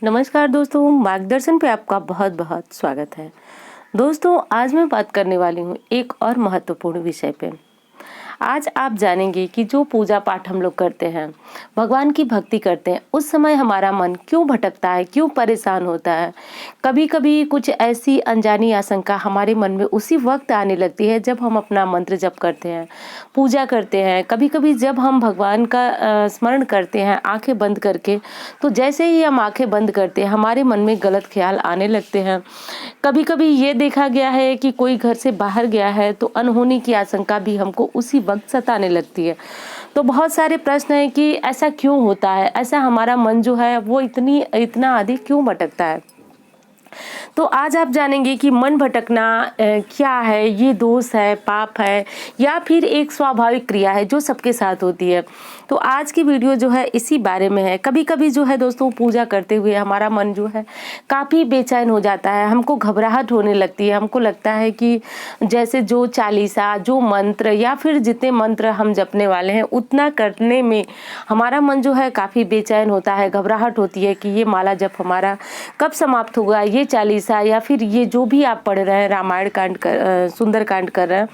नमस्कार दोस्तों, मार्गदर्शन पे आपका बहुत बहुत स्वागत है। दोस्तों, आज मैं बात करने वाली हूँ एक और महत्वपूर्ण विषय पे। आज आप जानेंगे कि जो पूजा पाठ हम लोग करते हैं, भगवान की भक्ति करते हैं, उस समय हमारा मन क्यों भटकता है, क्यों परेशान होता है। कभी कभी कुछ ऐसी अनजानी आशंका हमारे मन में उसी वक्त आने लगती है जब हम अपना मंत्र जप करते हैं, पूजा करते हैं। कभी कभी जब हम भगवान का स्मरण करते हैं आंखें बंद करके, तो जैसे ही हम आंखें बंद करते हैं हमारे मन में गलत ख्याल आने लगते हैं। कभी कभी ये देखा गया है कि कोई घर से बाहर गया है तो अनहोनी की आशंका भी हमको उसी वक्त सताने लगती है। तो बहुत सारे प्रश्न हैं कि ऐसा क्यों होता है, ऐसा हमारा मन जो है वो इतना अधिक क्यों भटकता है। तो आज आप जानेंगे कि मन भटकना क्या है, ये दोष है, पाप है, या फिर एक स्वाभाविक क्रिया है जो सबके साथ होती है। तो आज की वीडियो जो है इसी बारे में है। कभी कभी जो है दोस्तों, पूजा करते हुए हमारा मन जो है काफ़ी बेचैन हो जाता है, हमको घबराहट होने लगती है। हमको लगता है कि जैसे जो चालीसा, जो मंत्र या फिर जितने मंत्र हम जपने वाले हैं उतना करने में हमारा मन जो है काफ़ी बेचैन होता है, घबराहट होती है कि ये माला जप हमारा कब समाप्त होगा, ये चालीसा या फिर ये जो भी आप पढ़ रहे हैं, रामायण कांड सुंदर कांड कर रहे हैं,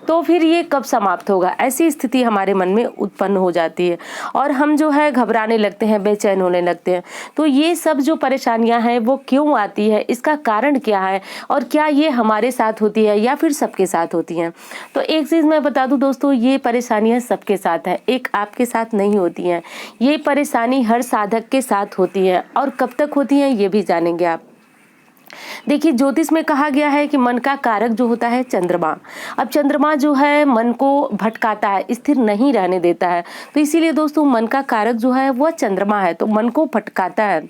तो फिर ये कब समाप्त होगा। ऐसी स्थिति हमारे मन में उत्पन्न हो जाती है और हम जो है घबराने लगते हैं, बेचैन होने लगते हैं। तो ये सब जो परेशानियां हैं वो क्यों आती है, इसका कारण क्या है और क्या ये हमारे साथ होती है या फिर सबके साथ होती हैं। तो एक चीज़ मैं बता दूं दोस्तों, ये परेशानियां सबके साथ हैं, एक आपके साथ नहीं होती हैं। ये परेशानी हर साधक के साथ होती है और कब तक होती है ये भी जानेंगे आप। देखिए, ज्योतिष में कहा गया है कि मन का कारक जो होता है चंद्रमा। अब चंद्रमा जो है मन को भटकाता है, स्थिर नहीं रहने देता है। तो इसीलिए दोस्तों, मन का कारक जो है वह चंद्रमा है, तो मन को भटकाता है।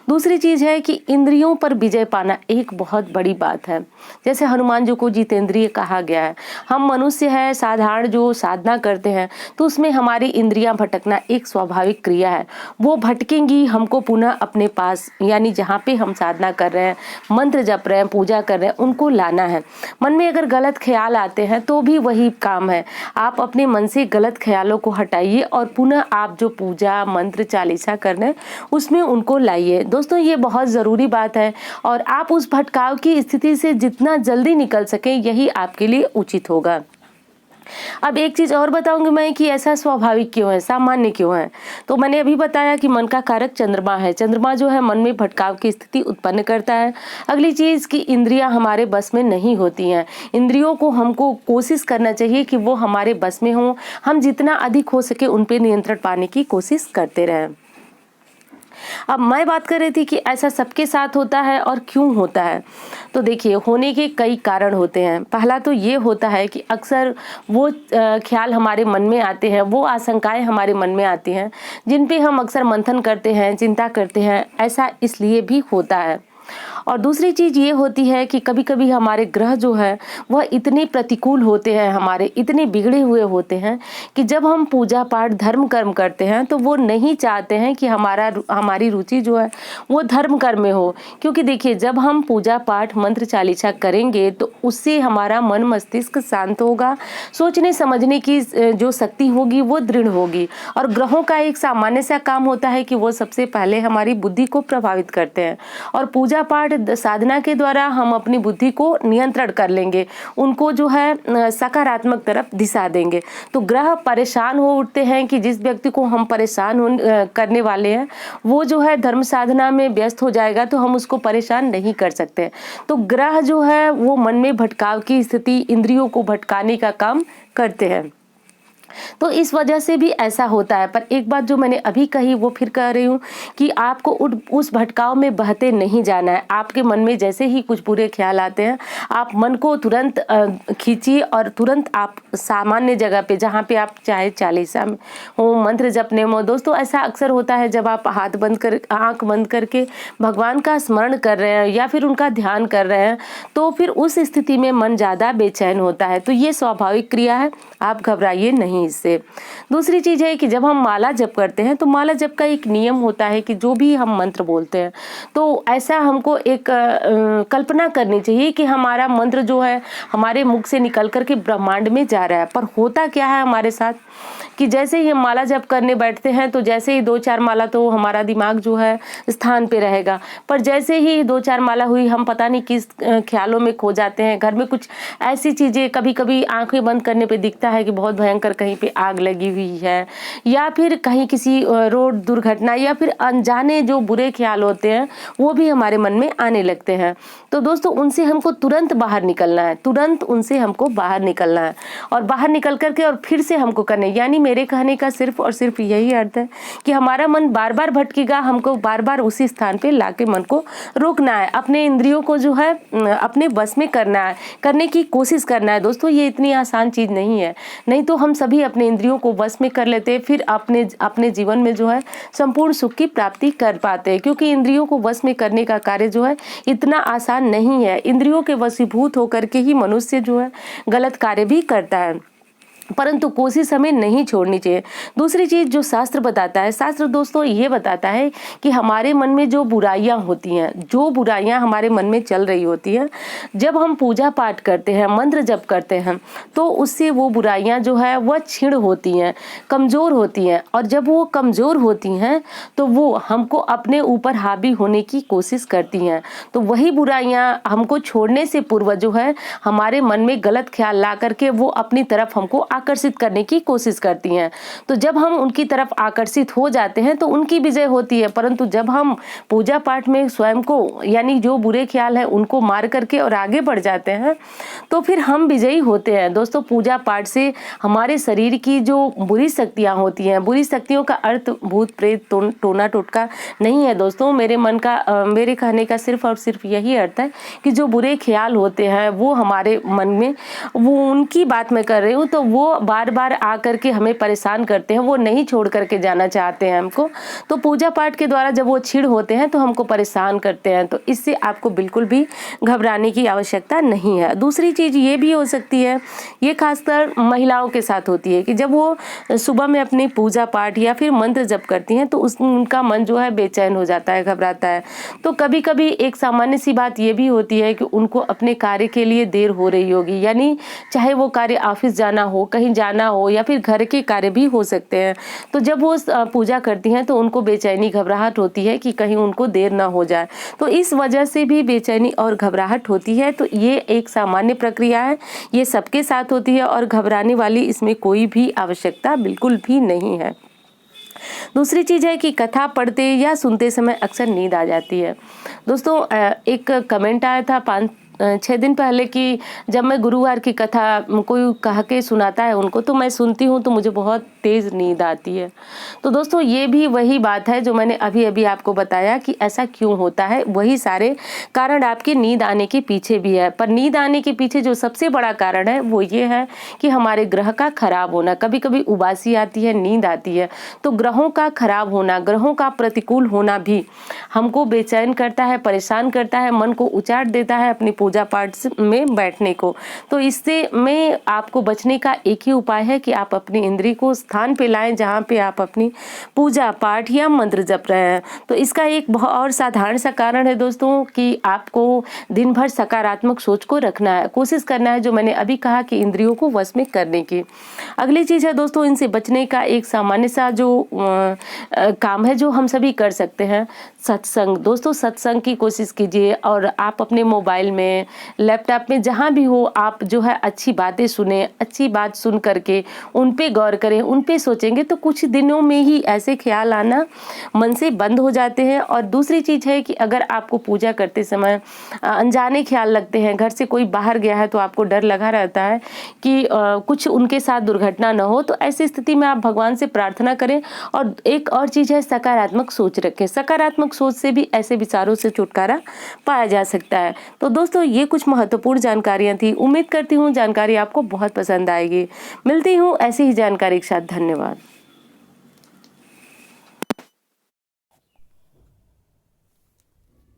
दूसरी चीज है कि इंद्रियों पर विजय पाना एक बहुत बड़ी बात है। जैसे हनुमान जी को जितेंद्रिय कहा गया है। हम मनुष्य है, साधारण जो साधना करते हैं तो उसमें हमारी इंद्रियां भटकना एक स्वाभाविक क्रिया है। वो भटकेंगी, हमको पुनः अपने पास, यानी जहाँ पे हम साधना कर रहे हैं, मंत्र जप रहे हैं, पूजा कर रहे हैं, उनको लाना है। मन में अगर गलत ख्याल आते हैं तो भी वही काम है, आप अपने मन से गलत ख्यालों को हटाइए और पुनः आप जो पूजा मंत्र चालीसा कर रहे हैं उसमें उनको लाइए। दोस्तों, ये बहुत ज़रूरी बात है और आप उस भटकाव की स्थिति से जितना जल्दी निकल सकें यही आपके लिए उचित होगा। अब एक चीज और बताऊंगी मैं कि ऐसा स्वाभाविक क्यों है, सामान्य क्यों है। तो मैंने अभी बताया कि मन का कारक चंद्रमा है। चंद्रमा जो है मन में भटकाव की स्थिति उत्पन्न करता है। अगली चीज कि इंद्रियां हमारे बस में नहीं होती हैं। इंद्रियों को हमको कोशिश करना चाहिए कि वो हमारे बस में हो, हम जितना अधिक हो सके उन पे नियंत्रण पाने की कोशिश करते रहें। अब मैं बात कर रही थी कि ऐसा सबके साथ होता है और क्यों होता है। तो देखिए, होने के कई कारण होते हैं। पहला तो ये होता है कि अक्सर वो ख्याल हमारे मन में आते हैं, वो आशंकाएं हमारे मन में आती हैं जिन पे हम अक्सर मंथन करते हैं, चिंता करते हैं। ऐसा इसलिए भी होता है। और दूसरी चीज ये होती है कि कभी कभी हमारे ग्रह जो है वह इतने प्रतिकूल होते हैं, हमारे इतने बिगड़े हुए होते हैं कि जब हम पूजा पाठ धर्म कर्म करते हैं तो वो नहीं चाहते हैं कि हमारी रुचि जो है वो धर्म कर्म में हो। क्योंकि देखिए, जब हम पूजा पाठ मंत्र चालीसा करेंगे तो उससे हमारा मन मस्तिष्क शांत होगा, सोचने समझने की जो शक्ति होगी वो दृढ़ होगी। और ग्रहों का एक सामान्य सा काम होता है कि वो सबसे पहले हमारी बुद्धि को प्रभावित करते हैं और पूजा पाठ साधना के द्वारा हम अपनी बुद्धि को नियंत्रण कर लेंगे, उनको जो है सकारात्मक तरफ दिशा देंगे। तो ग्रह परेशान हो उठते हैं कि जिस व्यक्ति को हम परेशान करने वाले हैं वो जो है धर्म साधना में व्यस्त हो जाएगा तो हम उसको परेशान नहीं कर सकते। तो ग्रह जो है वो मन में भटकाव की स्थिति, इंद्रियों को भटकाने का काम करते हैं। तो इस वजह से भी ऐसा होता है। पर एक बात जो मैंने अभी कही वो फिर कह रही हूँ कि आपको उस भटकाव में बहते नहीं जाना है। आपके मन में जैसे ही कुछ बुरे ख्याल आते हैं आप मन को तुरंत खींचिए और तुरंत आप सामान्य जगह पे, जहाँ पे आप चाहे चालीसा में हो, मंत्र जपने में हो। दोस्तों, ऐसा अक्सर होता है जब आप आंख बंद करके भगवान का स्मरण कर रहे हैं या फिर उनका ध्यान कर रहे हैं तो फिर उस स्थिति में मन ज़्यादा बेचैन होता है। तो ये स्वाभाविक क्रिया है, आप घबराइए नहीं इससे। दूसरी चीज है कि जब हम माला जप करते हैं तो माला जप का एक नियम होता है कि जो भी हम मंत्र बोलते हैं तो ऐसा हमको एक कल्पना करनी चाहिए कि हमारा मंत्र जो है हमारे मुख से निकल करके ब्रह्मांड में जा रहा है। पर होता क्या है हमारे साथ कि जैसे ही हम माला जप करने बैठते हैं तो जैसे ही 2-4 माला तो हमारा दिमाग जो है स्थान पे रहेगा, पर जैसे ही 2-4 माला हुई हम पता नहीं किस ख्यालों में खो जाते हैं। घर में कुछ ऐसी चीज़ें, कभी-कभी आंखें बंद करने पे दिखता है कि बहुत भयंकर कहीं पे आग लगी हुई है, या फिर कहीं किसी रोड दुर्घटना, या फिर अनजाने जो बुरे ख्याल होते हैं वो भी हमारे मन में आने लगते हैं। तो दोस्तों उनसे हमको तुरंत बाहर निकलना है, तुरंत उनसे हमको बाहर निकलना है, और बाहर निकल करके और फिर से हमको करने, यानी मेरे कहने का सिर्फ और सिर्फ यही अर्थ है कि हमारा मन बार बार भटकेगा, हमको बार बार उसी स्थान पे लाके मन को रोकना है, अपने इंद्रियों को जो है अपने बस में करना है, करने की कोशिश करना है। दोस्तों ये इतनी आसान चीज़ नहीं है, नहीं तो हम सभी अपने इंद्रियों को बस में कर लेते, फिर अपने जीवन में जो है संपूर्ण सुख की प्राप्ति कर पाते हैं, क्योंकि इंद्रियों को वश में करने का कार्य जो है इतना आसान नहीं है। इंद्रियों के वशीभूत होकर के ही मनुष्य जो है गलत कार्य भी करता है, परंतु कोशिश हमें नहीं छोड़नी चाहिए। दूसरी चीज़ जो शास्त्र बताता है, शास्त्र दोस्तों ये बताता है कि हमारे मन में जो बुराइयां होती हैं, जो बुराइयां हमारे मन में चल रही होती हैं, जब हम पूजा पाठ करते हैं, मंत्र जप करते हैं, तो उससे वो बुराइयां जो है वह क्षीण होती हैं, कमज़ोर होती हैं, और जब वो कमज़ोर होती हैं तो वो हमको अपने ऊपर हावी होने की कोशिश करती हैं। तो वही बुराइयां हमको छोड़ने से पूर्व जो है हमारे मन में गलत ख्याल ला करके वो अपनी तरफ हमको आकर्षित करने की कोशिश करती हैं। तो जब हम उनकी तरफ आकर्षित हो जाते हैं तो उनकी विजय होती है, परंतु जब हम पूजा पाठ में स्वयं को, यानी जो बुरे ख्याल हैं उनको मार करके और आगे बढ़ जाते हैं, तो फिर हम विजयी होते हैं। दोस्तों पूजा पाठ से हमारे शरीर की जो बुरी शक्तियाँ होती हैं, बुरी शक्तियों का अर्थ भूत प्रेत टोना टोटका नहीं है दोस्तों, मेरे कहने का सिर्फ और सिर्फ यही अर्थ है कि जो बुरे ख्याल होते हैं वो हमारे मन में, वो उनकी बात मैं कर रही हूँ, तो वो बार बार आकर के हमें परेशान करते हैं, वो नहीं छोड़ करके जाना चाहते हैं हमको। तो पूजा पाठ के द्वारा जब वो क्षीण होते हैं तो हमको परेशान करते हैं, तो इससे आपको बिल्कुल भी घबराने की आवश्यकता नहीं है। दूसरी चीज़ ये भी हो सकती है, ये खासकर महिलाओं के साथ होती है कि जब वो सुबह में अपनी पूजा पाठ या फिर मंत्र जप करती हैं तो उनका मन जो है बेचैन हो जाता है, घबराता है। तो कभी कभी एक सामान्य सी बात ये भी होती है कि उनको अपने कार्य के लिए देर हो रही होगी, यानी चाहे वो कार्य ऑफिस जाना हो, कहीं जाना हो, या फिर घर के कार्य भी हो सकते हैं। तो जब वो पूजा करती हैं तो उनको बेचैनी घबराहट होती है कि कहीं उनको देर ना हो जाए, तो इस वजह से भी बेचैनी और घबराहट होती है। तो ये एक सामान्य प्रक्रिया है, ये सबके साथ होती है और घबराने वाली इसमें कोई भी आवश्यकता बिल्कुल भी नहीं है। दूसरी चीज़ है कि कथा पढ़ते या सुनते समय अक्सर नींद आ जाती है। दोस्तों एक कमेंट आया था 5-6 दिन पहले कि जब मैं गुरुवार की कथा कोई कह के सुनाता है उनको, तो मैं सुनती हूँ तो मुझे बहुत तेज़ नींद आती है। तो दोस्तों ये भी वही बात है जो मैंने अभी अभी आपको बताया कि ऐसा क्यों होता है, वही सारे कारण आपके नींद आने के पीछे भी है। पर नींद आने के पीछे जो सबसे बड़ा कारण है वो ये है कि हमारे ग्रह का खराब होना। कभी कभी उबासी आती है, नींद आती है, तो ग्रहों का खराब होना, ग्रहों का प्रतिकूल होना भी हमको बेचैन करता है, परेशान करता है, मन को उचाट देता है अपनी पूजा पाठ में बैठने को। तो इससे में आपको बचने का एक ही उपाय है कि आप अपनी इंद्री को स्थान पे लाएं जहाँ पे आप अपनी पूजा पाठ या मंत्र जप रहे हैं। तो इसका एक बहुत और साधारण सा कारण है दोस्तों कि आपको दिन भर सकारात्मक सोच को रखना है, कोशिश करना है, जो मैंने अभी कहा कि इंद्रियों को वश में करने की। अगली चीज़ है दोस्तों, इनसे बचने का एक सामान्य सा जो काम है जो हम सभी कर सकते हैं, सत्संग। दोस्तों सत्संग की कोशिश कीजिए, और आप अपने मोबाइल में, लैपटॉप में, जहाँ भी हो, आप जो है अच्छी बातें सुने, अच्छी बात सुन करके उन पे गौर करें, उन पे सोचेंगे तो कुछ दिनों में ही ऐसे ख्याल आना मन से बंद हो जाते हैं। और दूसरी चीज़ है कि अगर आपको पूजा करते समय अनजाने ख्याल लगते हैं, घर से कोई बाहर गया है तो आपको डर लगा रहता है कि कुछ उनके साथ दुर्घटना न हो, तो ऐसी स्थिति में आप भगवान से प्रार्थना करें। और एक और चीज़ है, सकारात्मक सोच रखें। सकारात्मक सोच से भी ऐसे विचारों से छुटकारा पाया जा सकता है। तो दोस्तों ये कुछ महत्वपूर्ण जानकारियाँ थी, उम्मीद करती हूँ जानकारी आपको बहुत पसंद आएगी। मिलती हूँ ऐसी ही जानकारी के साथ। धन्यवाद।